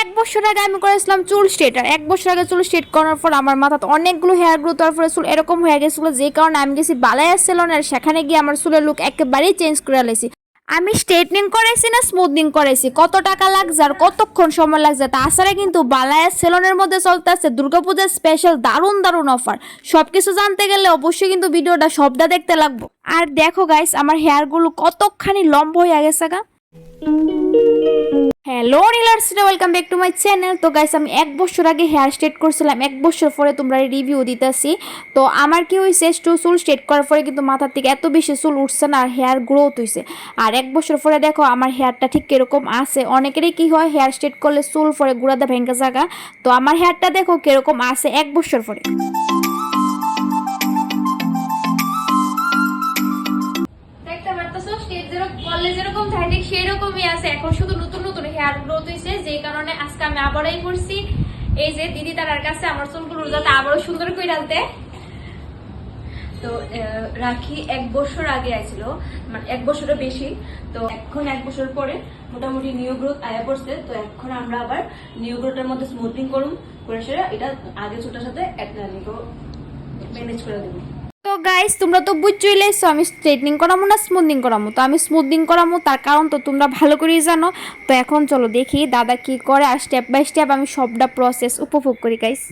1 বছর আগে আমি করেছিলাম চুল স্ট্রেট, আর 1 বছর আগে চুল স্ট্রেট করার পর আমার মাথাতে অনেকগুলো হেয়ার গ্রোথ হওয়ার পরে চুল এরকম হয়ে গেছিলো, যে কারণে আমি গেছি বালায়া সেলুনে, আর সেখানে গিয়ে আমার চুলের লুক একেবারেই চেঞ্জ করে আলাইছি। আমি স্ট্রেটনিং করাইছি না স্মুথনিং করাইছি, কত টাকা লাগছে আর কতক্ষণ সময় লাগছে, তাছাড়া কিন্তু বালায়া সেলুনের মধ্যে চলতেছে দুর্গাপূজার স্পেশাল দারুণ দারুণ অফার। সবকিছু জানতে গেলে অবশ্যই কিন্তু ভিডিওটা সবটা দেখতে লাগবো। আর দেখো গাইস, আমার হেয়ারগুলো কতখানি লম্বা হয়ে গেছে গা। হ্যালো রিলার্সরা, welcome back to my channel. তো গাইস, আমি 1 বছর আগে হেয়ার স্ট্রেট করছিলাম, 1 বছর পরে তোমরা রিভিউ দিতেছি। তো আমার কি হয়েছে, চুল স্ট্রেট করার পরে কিন্তু মাথার থেকে এত বেশি চুল উঠছে না, আর হেয়ার গ্রোথ হয়েছে। আর 1 বছর পরে দেখো আমার হেয়ারটা ঠিক কিরকম আছে। অনেকেরই কি হয়, হেয়ার স্ট্রেট করলে চুল পরে গুড়াদা ভেঙে জায়গা, তো আমার হেয়ারটা দেখো কিরকম আছে 1 বছর পরে। দেখতে পারতেছো স্টেজ যেরকম থাকে ঠিক সেরকমই আছে, এখন শুধু নতুন নতুন হেয়ার গ্রোথ হয়েছে, যে কারণে আজকে আমি আবারই করছি এই যে দিদি তার কাছে আমার চুলগুলো যাতে আবারও সুন্দর করে রাখতে। তো রাখি 1 বছর আগে আইছিল, মানে 1 বছরের বেশি। তো এখন 1 বছর পরে মোটামুটি নিউ গ্রোথ আয়া পড়ছে। তো এখন আমরা আবার নিউ গ্রোথের মধ্যে স্মুথিং করুম করে সেটা এটা আগে ছোটার সাথে ম্যানেজ করে দেবো। তো গাইস, তোমরা তো বুঝছই লাইছো আমি স্ট্রেটনিং করামো না স্মুথনিং করামো। তো আমি স্মুথনিং করামো, তার কারণ তো তোমরা ভালো করেই জানো। তো এখন চলো দেখি দাদা কি করে, আর স্টেপ বাই স্টেপ আমি সবটা প্রসেস উপভোগ করি গাইস।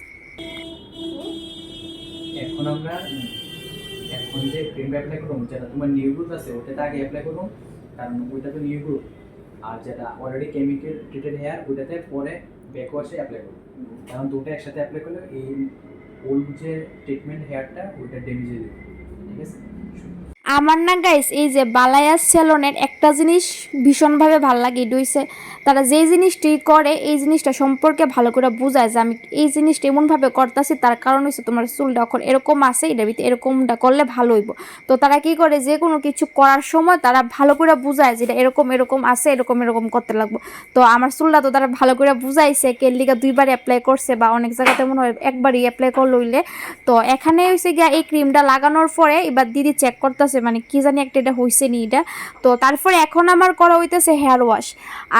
এখন আমরা এখন যে ক্রিম অ্যাপ্লাই করব, যেটা তোমার নিউ গ্রোথ আছে ওটাতে আগে অ্যাপ্লাই করব, কারণ ওইটা তো নিউ গ্রোথ। আর যেটা অলরেডি কেমিক্যাল ট্রিটেড হেয়ার ওইটাতে পরে ব্যাক ওয়াশে অ্যাপ্লাই করব। কারণ দুটো একসাথে অ্যাপ্লাই করলে এই ওল্ড যে ট্রিটমেন্ট হেয়ারটা ওইটা ড্যামেজ হয়ে যাবে। ঠিক আছে? আমার না গাইস, এই যে বালায়া সেলনের একটা জিনিস ভীষণভাবে ভালো লাগে, এটা হইছে তারা যেই জিনিসটি করে এই জিনিসটা সম্পর্কে ভালো করে বোঝায়, যে আমি এই জিনিসটা এমনভাবে করতেছি তার কারণ হচ্ছে তোমার চুলটা এখন এরকম আছে, এটা ভিতরে এরকমটা করলে ভালো হইব। তো তারা কি করে, যে কোনো কিছু করার সময় তারা ভালো করে বুঝায় যে এটা এরকম এরকম আছে, এরকম এরকম করতে লাগবো। তো আমার চুলটা তো তারা ভালো করে বুঝাইছে, কেলিকা 2বার অ্যাপ্লাই করছে, বা অনেক জায়গাতে মনে হয় একবারই অ্যাপ্লাই করলে হইলে। তো এখানে হয়েছে গিয়া এই ক্রিমটা লাগানোর পরে এবার দিদি চেক করতেছে, মানে কি জানি একটা এটা হয়েছে নি এটা। তো তারপরে এখন আমার করা হইতেছে হেয়ার ওয়াশ।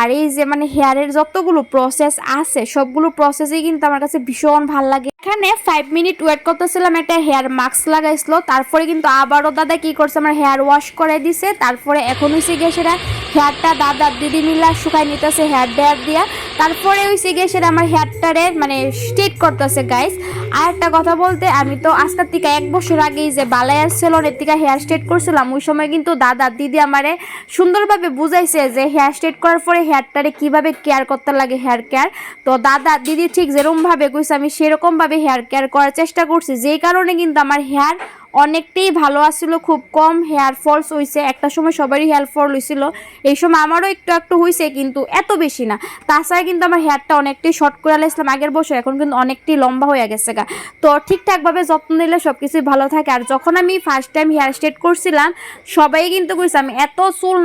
আর এই যে মানে হেয়ারের যতগুলো প্রসেস আছে সবগুলো প্রসেসই কিন্তু আমার কাছে ভীষণ ভাল লাগে। এখানে 5 মিনিট ওয়েট করতেছিলাম, একটা হেয়ার মাস্ক লাগাইছিল, তারপরে কিন্তু আবারও দাদা কি করছে, আমার হেয়ার ওয়াশ করে দিছে। তারপরে এখন হয়েছে গিয়ে সেটা হেয়ারটা দাদা দিদি মিলা শুকাই নিতেছে হেয়ার ড্রায়ার দিয়া। তারপরে হয়েছে গিয়ে সেটা আমার হেয়ারটারে মানে স্ট্রেট করতেছে গাইস। আর একটা কথা বলতে, আমি তো আজকের থেকে 1 বছর আগেই যে বালায়ার সেলনের থেকে হেয়ার স্ট্রেট করছিলাম, ওই সময় কিন্তু দাদা দিদি আমারে সুন্দরভাবে বুঝাইছে যে হেয়ার স্ট্রেট করার পরে হেয়ারটারে কিভাবে কেয়ার করতে লাগে, হেয়ার কেয়ার। তো দাদা দিদি ঠিক যেরকমভাবে কইছে আমি সেরকমভাবে হেয়ার কেয়ার করার চেষ্টা করছি, যেই কারণে কিন্তু আমার হেয়ার অনেকটাই ভালো আসছিল, খুব কম হেয়ার ফলস হয়েছে। একটা সময় সবারই হেয়ার ফল হয়েছিল, এই সময় আমারও একটু একটু হয়েছে, কিন্তু এত বেশি না। তাছাড়া কিন্তু আমার হেয়ারটা অনেকটাই শর্ট করে আলাইছিলাম আগের বছর, এখন কিন্তু অনেকটাই লম্বা হয়ে গেছে গা। তো ঠিকঠাকভাবে যত্ন নিলে সব কিছুই ভালো থাকে। আর যখন আমি ফার্স্ট টাইম হেয়ার স্ট্রেট করছিলাম, সবাই কিন্তু কইছে আমি এত চুল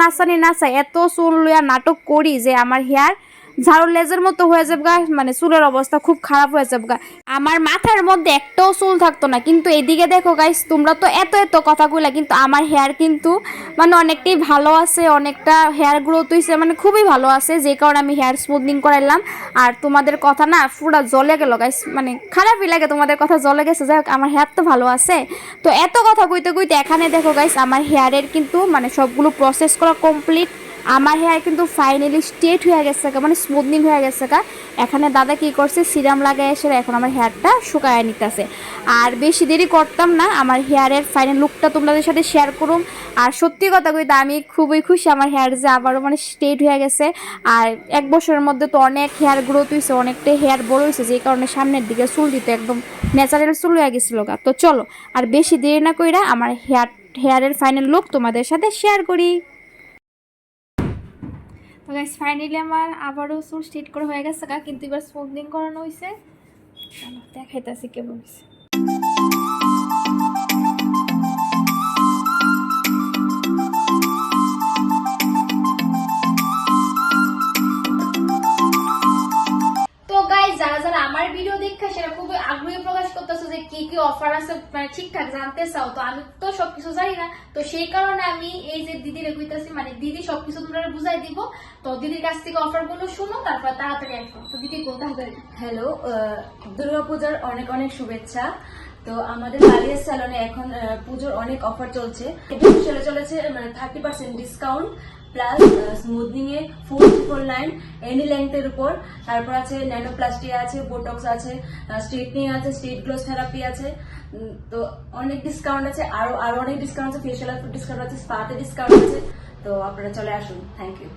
নাচাই, এত চুল লইয়া নাটক করি যে আমার হেয়ার ঝাড়ু লেজের মতো হয়ে যাবে গা, মানে চুলের অবস্থা খুব খারাপ হয়ে যাবে গা। আমার মাথার মধ্যে একটাও চুল থাকতো না। কিন্তু এদিকে দেখো গাইস, তোমরা তো এত এত কথা কইলা, কিন্তু আমার হেয়ার কিন্তু মানে অনেকটাই ভালো আছে, অনেকটা হেয়ার গ্রোথ হয়েছে, মানে খুবই ভালো আছে, যে কারণে আমি হেয়ার স্মুথনিং করাইলাম। আর তোমাদের কথা না পুরো জ্বলে গেল গাইস, মানে খারাপই লাগে, তোমাদের কথা জ্বলে গেছে। যাই হোক, আমার হেয়ার তো ভালো আছে। তো এত কথা কইতে কইতে এখানে দেখো গাইস, আমার হেয়ারের কিন্তু মানে সবগুলো প্রসেস করা কমপ্লিট। আমার হেয়ার কিন্তু ফাইনালি স্ট্রেট হয়ে গেছে, মানে স্মুথনিং হয়ে গেছে। এখানে দাদা কি করছে, সিরাম লাগাই এসে এখন আমার হেয়ারটা শুকায় নিতেছে। আর বেশি দেরি করতাম না, আমার হেয়ারের ফাইনাল লুকটা তোমাদের সাথে শেয়ার করুম। আর সত্যি কথা কইতে আমি খুবই খুশি, আমার হেয়ার যে আবারও মানে স্ট্রেট হয়ে গেছে। আর 1 বছরের মধ্যে তো অনেক হেয়ার গ্রোথ হয়েছে, অনেকটাই হেয়ার বড় হয়েছে, যে কারণে সামনের দিকে চুল দিতে একদম ন্যাচারাল চুল হয়ে গেছিল গা। তো চলো আর বেশি দেরি না কইরা আমার হেয়ারের ফাইনাল লুক তোমাদের সাথে শেয়ার করি। তো গাইস, ফাইনালি আমার আবারও চুল স্ট্রেট করা হয়ে গেছে গা, কিন্তু এবার স্মুথনিং করানো হয়েছে। চলো দেখাইতেছি কেমন হয়েছে। তো গাইস, যারা যারা আমার ভিডিও দেখে সেটা খুবই আগ্রহী প্রকাশ করতেছে যে কি কি অফার আছে মানে ঠিকঠাক জানতে চাও, তো আমি তো সবকিছু জানি না, তো সেই কারণে আমি এই যে দিদিরে কইতাছি, মানে দিদি সবকিছু তোমরা বুঝাই দিব। তো দিদির কাছ থেকে অফার গুলো শুনো, তারপর তাড়াতাড়ি আসো। তো দিদি কোথায় তাড়াতাড়ি। হ্যালো, দুর্গাপূজার অনেক অনেক শুভেচ্ছা। তো আমাদের বালিয়া স্যালনে এখন পুজোর অনেক অফার চলছে। সেলে চলেছে মানে 30% ডিসকাউন্ট প্লাস স্মুথনিং এ 499 এনি লেন্থের উপর। তারপর আছে ন্যানোপ্লাস্টি আছে, বোটক্স আছে, স্ট্রেটনিং আছে, স্ট্রেট গ্লোস থেরাপি আছে। তো অনেক ডিসকাউন্ট আছে, আরো আরো অনেক ডিসকাউন্ট আছে, ফেশিয়াল ডিসকাউন্ট আছে, স্পাতে ডিসকাউন্ট আছে। তো আপনারা চলে আসুন। Thank you.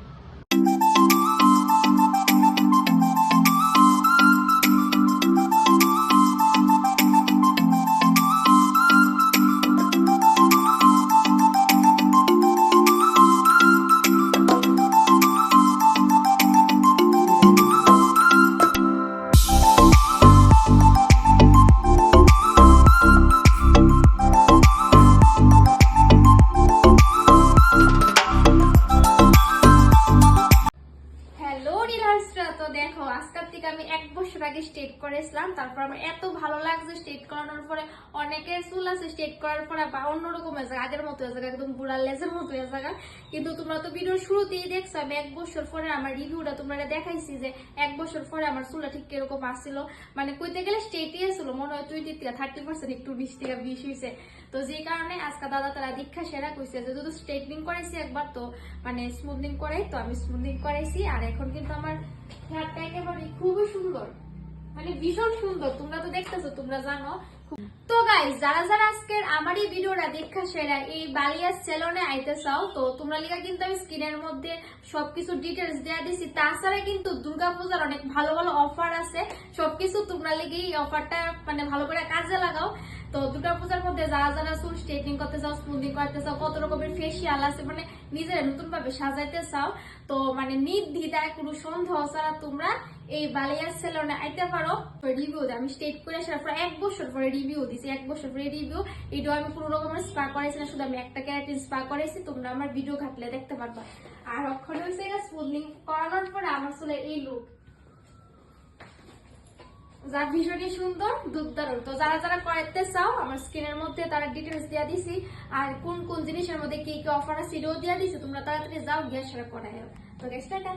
হ্যালো ডিলার্সরা, তো দেখো আজকের থেকে আমি 1 বছর আগে স্ট্রেট করেছিলাম। তারপর আমার এত ভালো লাগছে স্ট্রেট করানোর পরে। অনেকের চুল আছে স্ট্রেট করার পরে বা অন্যরকম হয়ে যায়, আগের মতো হয়ে যায়, একদম বুড়া লেজের মতো হয়ে যায়। কিন্তু তোমরা তো ভিডিওর শুরুতেই দেখছো আমি 1 বছর পরে আমার রিভিউটা তোমরা দেখাইছি যে 1 বছর পরে আমার চুলটা ঠিক কিরকম আসছিল। মানে কইতে গেলে স্ট্রেটই ছিল, মনে হয় 20 থেকে 30% একটু 20 থেকে 20 হয়েছে। তো যে কারণে আজকে দাদা তারা দীক্ষা সেরা কইছে যে যদি স্ট্রেটনিং করাইছি একবার, তো মানে স্মুথনিং করাই, তো আমি স্মুথনিং করাইছি। আর এখন কিন্তু আমার হেয়ারটা একেবারে খুবই সুন্দর, মানে ভীষণ সুন্দর। তোমরা তো দেখতেছো, তোমরা জানো। তো গাইস, যারা যারা আজকের আমার এই ভিডিওটা দেখা সেরা এই বালিয়া সেলনে আইতে চাও, তো তোমরা লিগা কিন্তু আমি স্ক্রিনের মধ্যে সবকিছু ডিটেলস দেয়া দিছি। তাছাড়া কিন্তু দুর্গাপূজার অনেক ভালো ভালো অফার আছে, সবকিছু তোমরা লিগে এই অফারটা মানে ভালো করে কাজে লাগাও। তো দুর্গাপূজার মধ্যে যারা যারা চুল স্ট্রেটনিং করতে চাও, স্মুথিং করতে চাও, কত রকমের ফেসিয়াল আছে, মানে নিজেরা নতুন ভাবে সাজাইতে চাও, তো মানে নির্দ্বিধায় কোনো সন্দেহ ছাড়া তোমরা এই বালিয়া সেলনে আইতে পারো। রিভিউ আমি স্টেট করে আসার পর 1 বছর পরে রিভিউ দিছি, 1 বছর পরে রিভিউ। এটাও আমি কোনো রকমের স্পা করাইছি না, শুধু আমি একটা ক্যারাটিন স্পা করাইছি, তোমরা আমার ভিডিও ঘাটলে দেখতে পারবা। আর ওখানে হচ্ছে এটা স্মুথনিং করানোর পরে আমার চুলে এই লুক, যা ভীষণই সুন্দর, দুর্দারুণ। তো যারা যারা করাতে চাও আমার স্ক্রিনের মধ্যে তারা ডিটেলস দেওয়া দিছি, আর কোন কোন জিনিসের মধ্যে কি কি অফার আছে এটাও দেওয়া দিছি। তোমরা তাড়াতাড়ি যাও গিয়ে সেটা করাই। তো গাইস টাটা।